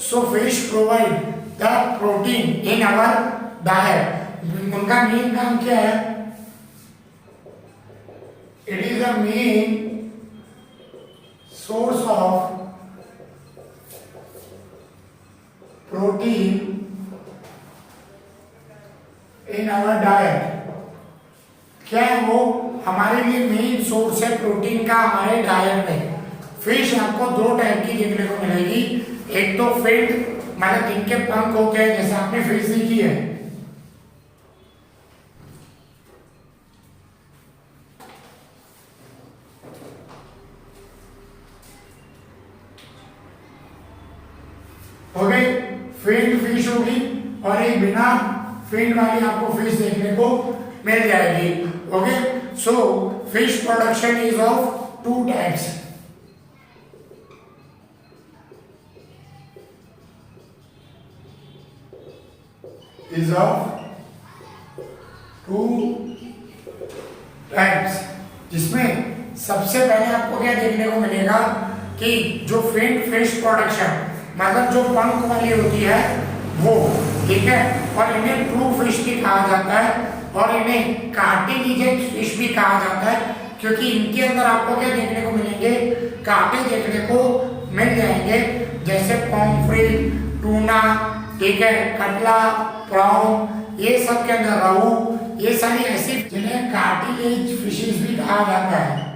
So fish provide the protein in our diet. उनका main काम क्या है? It is the main source of protein in our diet. क्या है वो? हमारे लिए मेन सोर्स है प्रोटीन का हमारे डाइट में। फिश आपको दो टाइप की देखने को मिलेगी, एक तो फिल्ड मतलब जिनके पंख होते हैं, जैसे आपने फिश देखी है, हो गई फिल्ड फिश होगी, और एक बिना फिल्ड वाली आपको फिश देखने को मिल जाएगी। Okay, so fish production is of two types. Is of two types, जिसमें सबसे पहले आपको क्या देखने को मिलेगा कि जो फिन फिश प्रोडक्शन मतलब जो पंख वाली होती है वो, ठीक है, और इन्हें ट्रू फिश भी कहा जाता है और इन्हें कार्टिलेजिनस फिश भी कहा जाता है, क्योंकि इनके अंदर आपको क्या देखने को मिलेंगे? कांटे देखने को मिल जाएंगे, जैसे पॉम्फ्रेट, टूना, ठीक है, कटला, प्रॉन, ये सब के अंदर रहू, ये सारी ऐसी जिन्हें कार्टिलेज फिशेस भी कहा जाता है।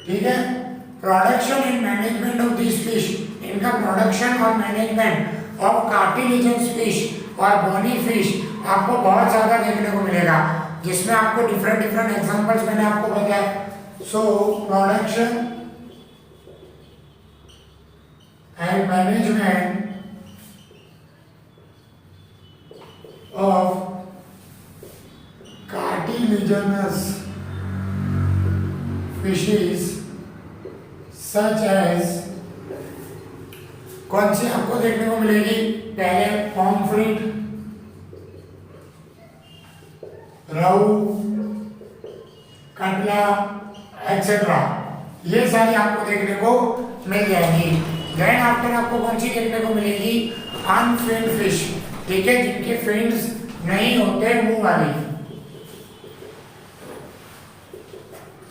ठीक है, production and management of this fish, इनका प्रोडक्शन और मैनेजमेंट ऑफ कार्टिलेजनस फिश और बोनी फिश आपको बहुत ज्यादा देखने को मिलेगा, जिसमें आपको डिफरेंट एग्जांपल्स मैंने आपको बताया। So production and management of cartilaginous fishes such as, कौन सी आपको देखने को मिलेगी? पहले पॉम्फ्रेट, रहू, कटला एक्सेट्रा, ये सारी आपको देखने को मिल जाएगी। देन आफ्टर आपको कौन सी देखने को मिलेगी? अनफिन्ड फिश, ठीक है, जिनके फिन्स नहीं होते मुंह वाली,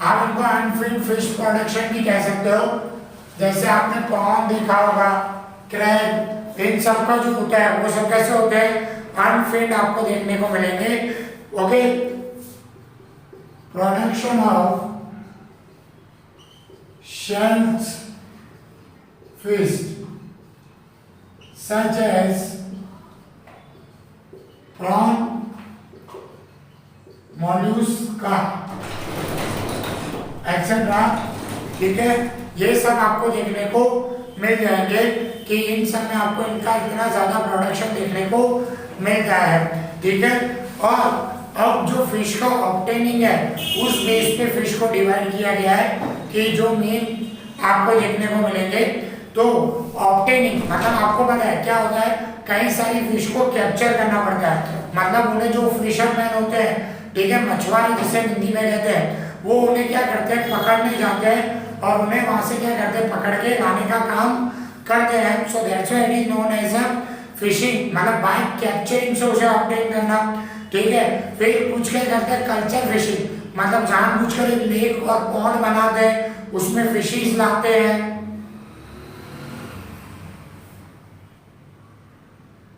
आप इनको अनफिन्ड फिश प्रोडक्शन भी कह सकते हो। जैसे आपने प्रॉन देखा होगा, क्रैब, इन सब का जो होता है वो सब कैसे होते हैं? अनफिन्ड आपको देखने को मिलेंगे। Okay, production of shells fish such as prawn, mollusca etcetera, ठीक है, ये सब आपको देखने को मिल जाएंगे कि इन सब में आपको इनका इतना ज्यादा प्रोडक्शन देखने को मिलता है। ठीक है, और अब जो फिश का ऑब्टेनिंग है उस बेस पे फिश को डिवाइड किया गया है कि जो मेन आपको देखने को मिलेंगे। तो ऑब्टेनिंग मतलब आपको पता है क्या होता है? कई सारी फिश को कैप्चर करना पड़ता है, मतलब उन्हें जो फिशरमैन होते हैं, ठीक है, मछुआरे जिसे हिंदी में कहते हैं, वो उन्हें क्या करते हैं? पकड़ने जाते हैं और उन्हें वहां से क्या करते हैं? पकड़ के लाने का काम करते हैं। So that's why it is known as a fishing, मतलब बाय कैप्चरिंग से उसे ऑब्टेन करना। ठीक है, फिर कुछ क्या करते हैं? कल्चर फिशिंग, मतलब जानबूझकर एक लेक और पॉन्ड बनाते हैं, उसमें फिशेस लाते हैं।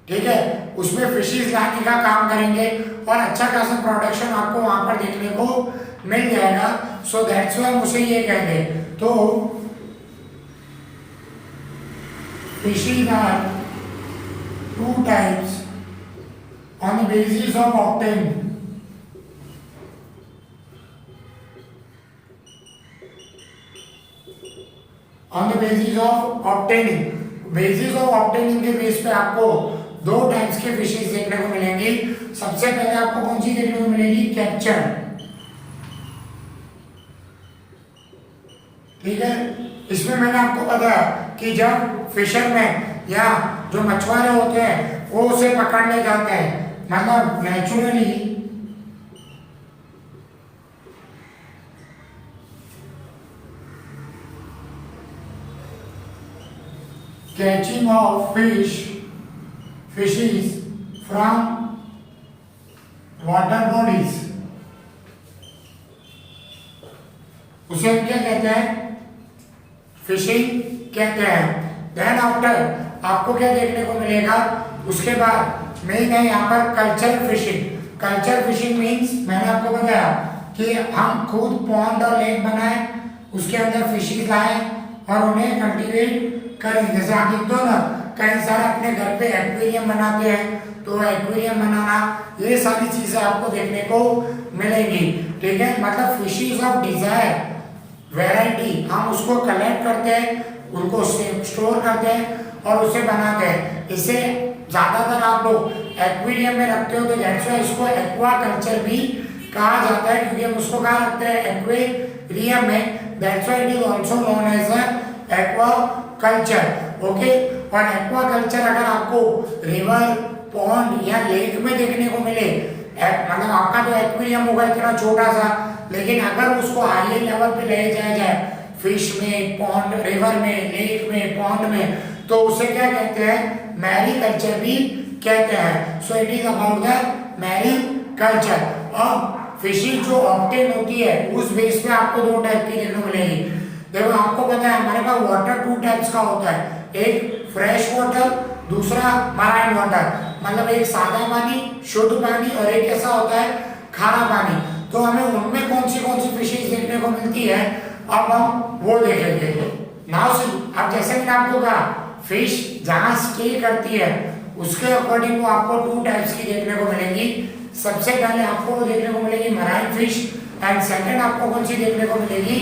ठीक है, उसमें फिशेस लाने का काम करेंगे और अच्छा खासा प्रोडक्शन आपको वहां पर देखने को मिल जाएगा। सो दैट्स व्हाई हम उसे ये कहते हैं। तो fishes are two types on the basis of octane. On the basis of obtaining, basis of obtaining के बेस पे आपको दो टाइप्स के फिशेस देखने को मिलेंगी। सबसे पहले आपको कौन सी देखने को मिलेगी? कैप्चर। ठीक है, इसमें मैंने आपको बताया कि जब फिशरमैन या जो मछुआरे होते हैं वो उसे पकड़ने जाते हैं, मतलब naturally catching of fishes from water bodies, उसे हम क्या कहते हैं, फिशिंग कहते हैं। देन आफ्टर आपको क्या देखने को मिलेगा, उसके बाद मेन है यहाँ पर culture fishing. Culture fishing means मैंने आपको बताया कि हम खुद पॉन्ड और लेक बनाए, उसके अंदर फिशिंग लाए और उन्हें कल्टीवेट करें। जैसे आप देखते हो ना, कई सारे अपने घर पे एक्वेरियम बनाते हैं, तो एक्वेरियम बनाना, ये सारी चीजें आपको देखने को मिलेंगी। ठीक है, मतलब फिशेस ऑफ डिजायर वैरायटी, हम उसको कलेक्ट करते हैं, उनको स्टोर करते हैं और उसे बनाते हैं। इसे ज्यादातर आप लोग एक्वेरियम में रखते हो, तो दैट्स व्हाई इसको एक्वा कल्चर भी कहा जाता है, क्योंकि हम उसको कहाँ रखते हैं, एक्वेरियम में। That's why it is also known as aquaculture. Okay, और एक्वा कल्चर अगर आपको रिवर, पॉन्ड या लेक में देखने को मिले, मतलब आपका तो एक्वेरियम होगा इतना छोटा सा, लेकिन अगर उसको हाई लेवल पे ले जाया जाए, फिश में, पॉन्ड, रिवर में, लेक में, पॉन्ड में, तो उसे क्या कहते हैं, मैरी कल्चर भी कहते हैं। So it is about the mariculture. अब फिशिंग जो ऑब्टेन होती है, उस बेस पे आपको दो टाइप की देखने को मिलेगी। देखो आपको पता है हमारे पास वाटर टू टाइप्स का होता है, एक फ्रेश वाटर, दूसरा मराइन वाटर, मतलब एक सादा पानी, शुद्ध पानी, और एक ऐसा होता है खारा पानी। तो हमें उनमें कौन सी फिशेस देखने को मिलती है, अब हम वो देखेंगे। नाउ सी, अब जैसे मैंने आपको कहा, फिश जहां स्टे करती है उसके अकॉर्डिंग वो आपको टू टाइप्स की देखने को मिलेगी। सबसे पहले आपको वो देखने को मिलेगी मराइन फिश, एंड सेकंड आपको कौन सी देखने को मिलेगी,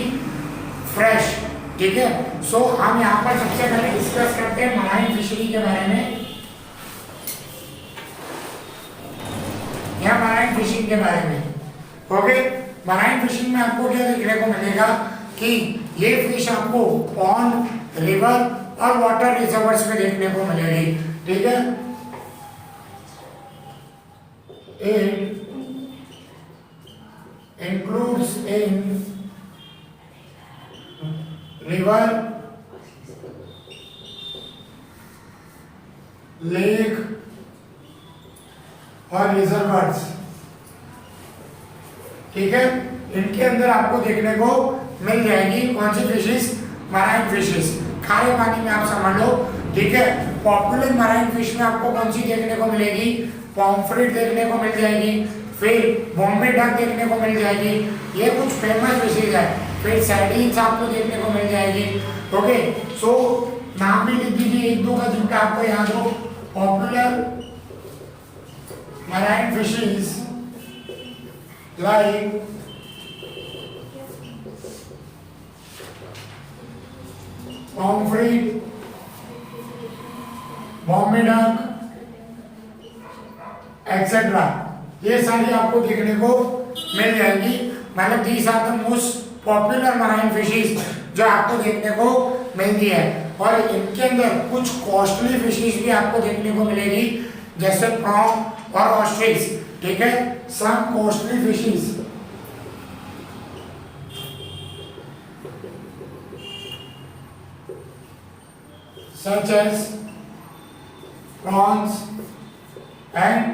फ्रेश। ठीक है, सो हम यहाँ पर सबसे पहले डिस्कस करते हैं मराइन फिशरी के बारे में, या मराइन फिशिंग के बारे में। ओके, मराइन फिशिंग में आपको क्या देखने को मिलेगा कि ये फिश आपको पॉन्ड, रिवर और वाटर रिजर्वर्स में देखने को मिलेगी। ठीक है, it includes in river, lake और रिजर्वर्स। ठीक है, इनके अंदर आपको देखने को मिल जाएगी कौन सी फिशेस, मराइन फिशेस। खारे पानी में आप समझ लो। ठीक है, पॉपुलर मराइन फिश में आपको कौन सी देखने को मिलेगी, पॉम्फ्रेट देखने को मिल जाएगी, फिर बॉम्बे डक देखने को मिल जाएगी, ये कुछ फेमस फिशेज है। फिर सैर्डीन्स आपको देखने को मिल जाएगी। ओके, सो नाम भी लिख दीजिए एक दो का, जिनका आपको याद हो। Popular marine fishes like pomfret, Bombay duck etcetera, ये सारी आपको देखने को मिल जाएगी। मतलब these are the most popular marine fishes जो आपको देखने को मिलती है। और इनके अंदर कुछ कॉस्टली फिशेज भी आपको देखने को मिलेगी, जैसे प्रॉन और ऑस्ट्रिच। ठीक है, some costly fishes such as prawns and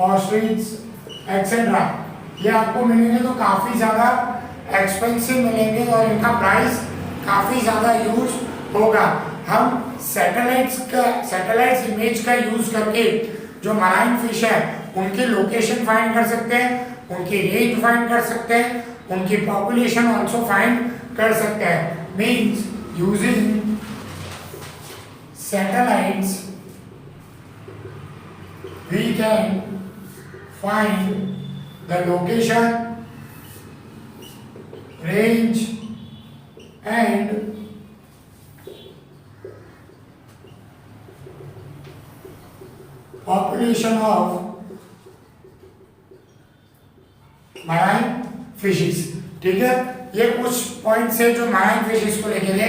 ostrich etc. ये आपको मिलेंगे तो काफ़ी ज़्यादा एक्सपेंसिव मिलेंगे और इनका प्राइस काफ़ी ज़्यादा यूज होगा। हम सैटेलाइट्स इमेज का यूज करके जो मराइन फिश है उनकी लोकेशन फाइंड कर सकते हैं, उनकी रेंज फाइंड कर सकते हैं, उनकी पॉपुलेशन ऑल्सो फाइंड कर सकते हैं। Means using satellites we can find the location, range and population of marine fishes। ठीक है, ये कुछ पॉइंट्स है जो मराइन फिशेस को लेके थे।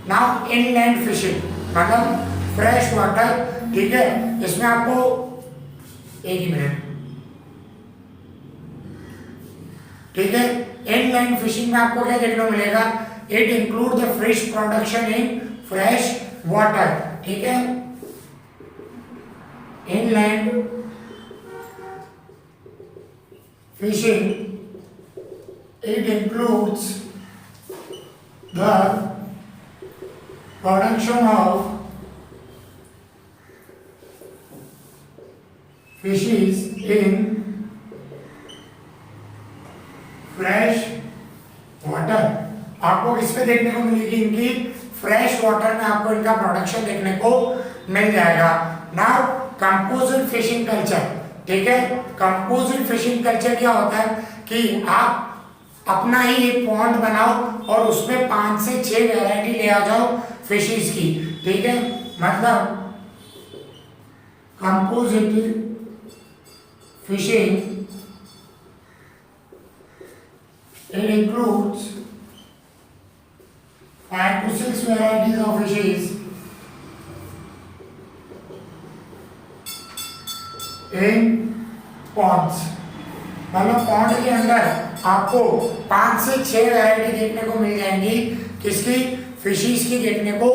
नाउ इनलैंड फिशिंग मतलब फ्रेश वाटर। ठीक है, इसमें आपको एक ही मिनट। ठीक है, इनलैंड फिशिंग में आपको क्या देखने को मिलेगा, it include the fish production in fresh water, ठीक है। Inland fishing, it includes the production of fishes in fresh water। आपको किस पे देखने को मिलेगी, इनकी फ्रेश वाटर में आपको इनका प्रोडक्शन देखने को मिल जाएगा। नाउ कंपोजिट फिशिंग कल्चर, ठीक है। कंपोजिट फिशिंग कल्चर क्या होता है कि आप अपना ही एक पॉन्ड बनाओ और उसमें 5 से 6 वैरायटी ले आ जाओ फिशेस की, ठीक है। मतलब composite fishing it includes 5 to 6 varieties of fishes in ponds। मतलब पॉन्ड के अंदर आपको 5 से 6 वैरायटी देखने को मिल जाएंगी, किसकी, फिशेस की देखने को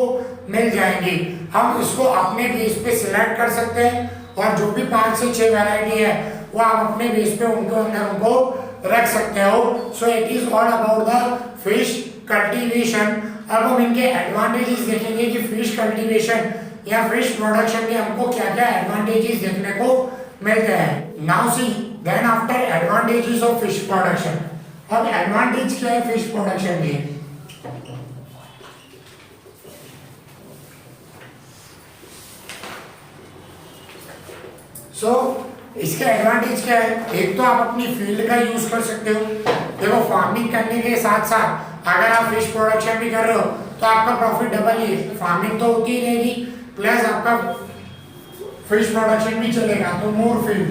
मिल जाएंगी। हम इसको अपने बेस पे सिलेक्ट कर सकते हैं और जो भी 5 से 6 वैरायटी है वो आप अपने बेस पे उनको अंदर उनको रख सकते हो। So it is all about the fish cultivation. अब हम इनके एडवांटेजेस देखेंगे कि फिश कल्टीवेशन या फिश प्रोडक्शन में हमको क्या क्या एडवांटेजेस देखने को मिलते हैं। Now see then after advantages of fish production. अब एडवांटेज क्या है फिश प्रोडक्शन के, इसके एडवांटेज क्या है। एक तो आप अपनी फील्ड का यूज कर सकते हो। देखो फार्मिंग करने के साथ साथ अगर आप फिश प्रोडक्शन भी कर रहे हो तो आपका प्रॉफिट डबल ही है। फार्मिंग तो होती ही रहेगी प्लस आपका फिश प्रोडक्शन भी चलेगा, तो मोर फील्ड।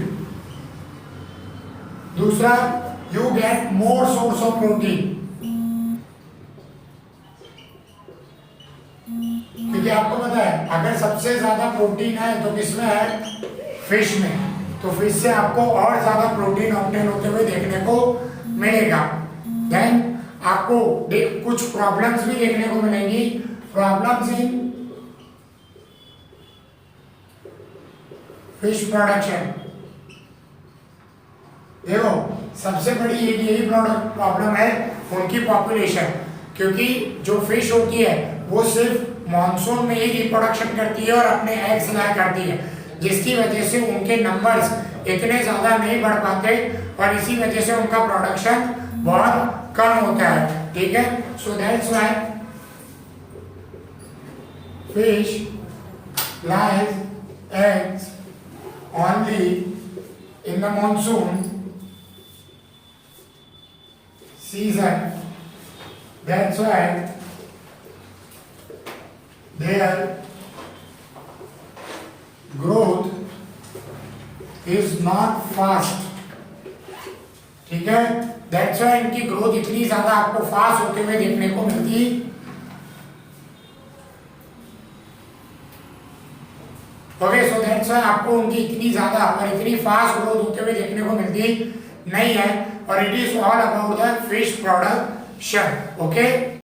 दूसरा, you get more source of protein, क्योंकि आपको पता है अगर सबसे ज्यादा प्रोटीन है तो किसमें है, फिश में। तो फिश से आपको और ज्यादा प्रोटीन ऑब्टेन होते हुए देखने को मिलेगा। देन आपको कुछ प्रॉब्लम्स भी देखने को मिलेंगी। प्रॉब्लम्स इन फिश प्रोडक्शन, देखो सबसे बड़ी यही प्रॉब्लम है उनकी पॉपुलेशन, क्योंकि जो फिश होती है वो सिर्फ मॉनसून में ही रिप्रोडक्शन करती है और अपने एग्स लाया करती है, जिसकी वजह से उनके नंबर्स इतने ज़्यादा नहीं बढ़ पाते और इसी वजह से उनका प्रोडक्शन बहुत कम होता है, ठीक है। सो that's why fish lies eggs only in the monsoon season. That's why their growth is not fast, ठीक है। That's why इनकी ग्रोथ इतनी ज्यादा आपको फास्ट होते हुए देखने को मिलती ओके। सो दैट्स व्हाई आपको उनकी इतनी ज्यादा और इतनी फास्ट ग्रोथ होते हुए देखने को मिलती नहीं है। और it is all about the fish production, okay.